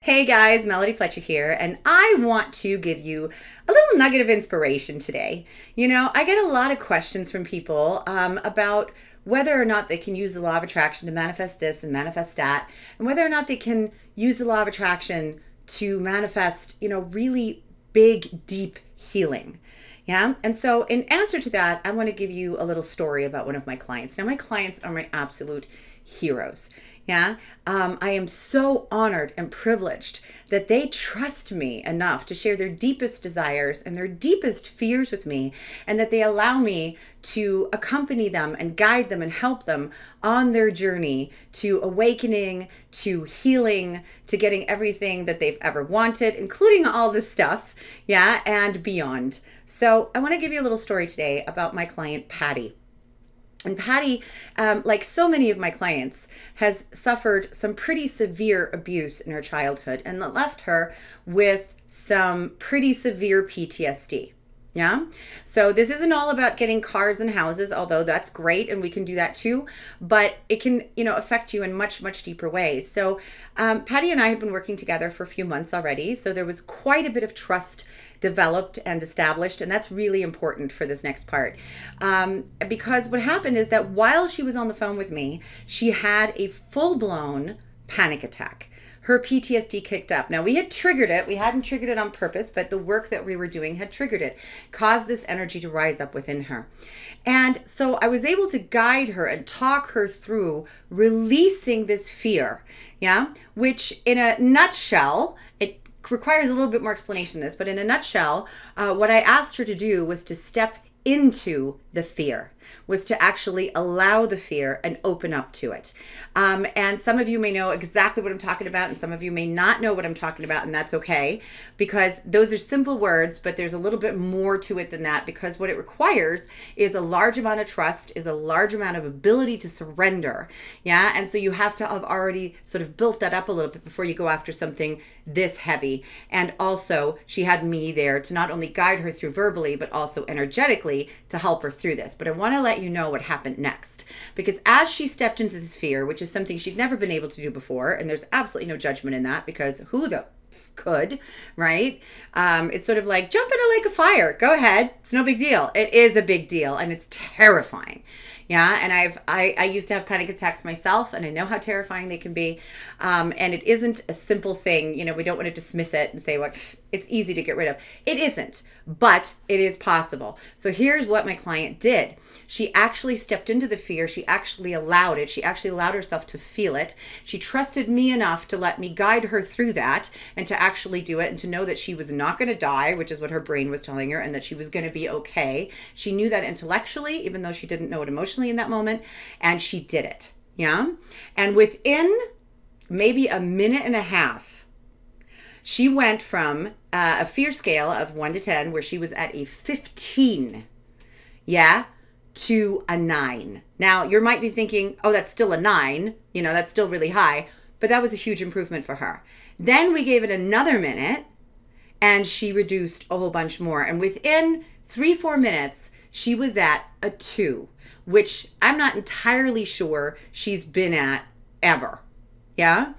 Hey guys, Melody Fletcher here, and I want to give you a little nugget of inspiration today. I get a lot of questions from people about whether or not they can use the law of attraction to manifest this and manifest that, and whether or not they can use the law of attraction to manifest, really big, deep healing. Yeah. And so in answer to that, I want to give you a little story about one of my clients. Now, my clients are my absolute heroes. Yeah. I am so honored and privileged that they trust me enough to share their deepest desires and their deepest fears with me, and that they allow me to accompany them and guide them and help them on their journey to awakening, to healing, to getting everything that they've ever wanted, including all this stuff. Yeah. And beyond. So I want to give you a little story today about my client, Patty. And Patty, like so many of my clients, has suffered some pretty severe abuse in her childhood, and that left her with some pretty severe PTSD. Yeah. So this isn't all about getting cars and houses, although that's great and we can do that too, but it can, affect you in much, much deeper ways. So Patty and I have been working together for a few months already. So there was quite a bit of trust developed and established. And that's really important for this next part. Because what happened is that while she was on the phone with me, she had a full-blown panic attack. Her PTSD kicked up. Now, we had triggered it. We hadn't triggered it on purpose, but the work that we were doing had triggered it, caused this energy to rise up within her. And so I was able to guide her and talk her through releasing this fear, yeah, which in a nutshell, it requires a little bit more explanation than this, but in a nutshell, what I asked her to do was to step into the fear, was to actually allow the fear and open up to it. And some of you may know exactly what I'm talking about, and some of you may not know what I'm talking about, and that's okay, because those are simple words, but there's a little bit more to it than that, because what it requires is a large amount of trust, is a large amount of ability to surrender. Yeah. And so you have to have already sort of built that up a little bit before you go after something this heavy. And also she had me there to not only guide her through verbally, but also energetically to help her through this. But I want to let you know what happened next, because as she stepped into this fear, which is something she'd never been able to do before, and there's absolutely no judgment in that, because who the could, right? It's sort of like jump in a lake of fire. Go ahead. It's no big deal. It is a big deal, and it's terrifying. Yeah. And I used to have panic attacks myself, and I know how terrifying they can be. And it isn't a simple thing. We don't want to dismiss it and say, well, it's easy to get rid of. It isn't, but it is possible. So here's what my client did. She actually stepped into the fear. She actually allowed it. She actually allowed herself to feel it. She trusted me enough to let me guide her through that and to actually do it, and to know that she was not going to die, which is what her brain was telling her, and that she was going to be okay. She knew that intellectually, even though she didn't know it emotionally in that moment, and she did it. Yeah. And within maybe a minute and a half, she went from a fear scale of 1 to 10, where she was at a 15, yeah, to a 9. Now, you might be thinking, oh, that's still a 9. That's still really high. But that was a huge improvement for her. Then we gave it another minute, and she reduced a whole bunch more. And within 3-4 minutes, she was at a 2, which I'm not entirely sure she's been at ever. Yeah.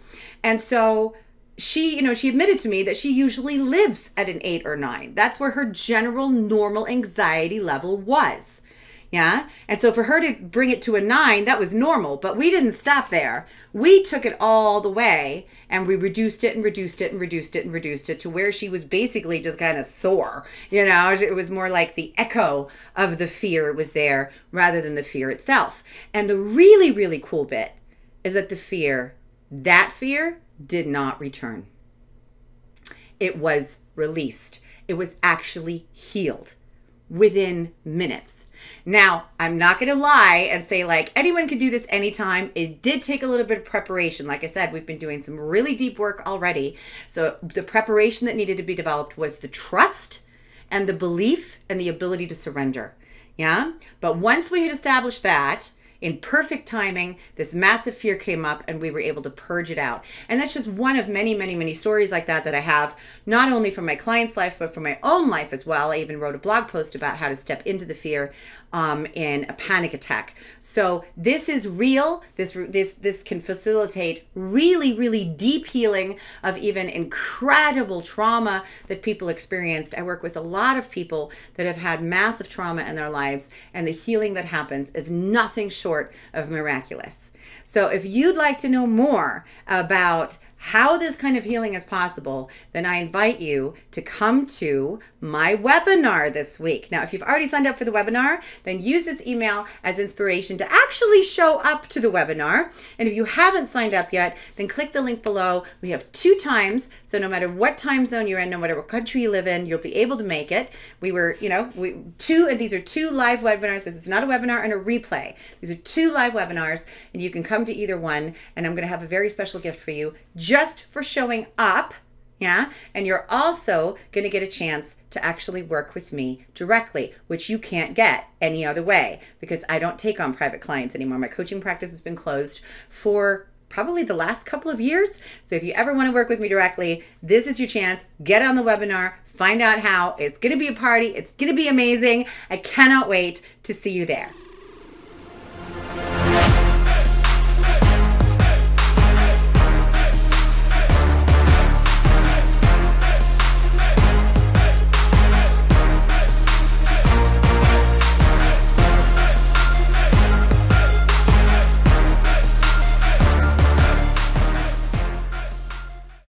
And so she admitted to me that she usually lives at an 8 or 9. That's where her general normal anxiety level was. Yeah. And so for her to bring it to a 9, that was normal, but we didn't stop there. We took it all the way, and we reduced it and reduced it and reduced it and reduced it to where she was basically just kind of sore. It was more like the echo of the fear was there rather than the fear itself. And the really, really cool bit is that that fear did not return. It was released. It was actually healed within minutes. Now, I'm not going to lie and say like anyone can do this anytime. It did take a little bit of preparation. Like I said, we've been doing some really deep work already. So the preparation that needed to be developed was the trust and the belief and the ability to surrender. Yeah. But once we had established that, in perfect timing, this massive fear came up and we were able to purge it out. And that's just one of many, many, many stories like that I have, not only from my client's life, but from my own life as well. I even wrote a blog post about how to step into the fear in a panic attack. So this is real. This can facilitate really, really deep healing of even incredible trauma that people experienced. I work with a lot of people that have had massive trauma in their lives, and the healing that happens is nothing short of miraculous. So if you'd like to know more about how this kind of healing is possible, then I invite you to come to my webinar this week. Now, if you've already signed up for the webinar, then use this email as inspiration to actually show up to the webinar. And if you haven't signed up yet, then click the link below. We have 2 times, so no matter what time zone you're in, no matter what country you live in, you'll be able to make it. These are 2 live webinars. This is not a webinar and a replay. These are 2 live webinars, and you can come to either one, and I'm going to have a very special gift for you just for showing up, yeah? And you're also going to get a chance to actually work with me directly, which you can't get any other way because I don't take on private clients anymore. My coaching practice has been closed for probably the last couple of years. So if you ever want to work with me directly, this is your chance. Get on the webinar, find out how. It's going to be a party. It's going to be amazing. I cannot wait to see you there.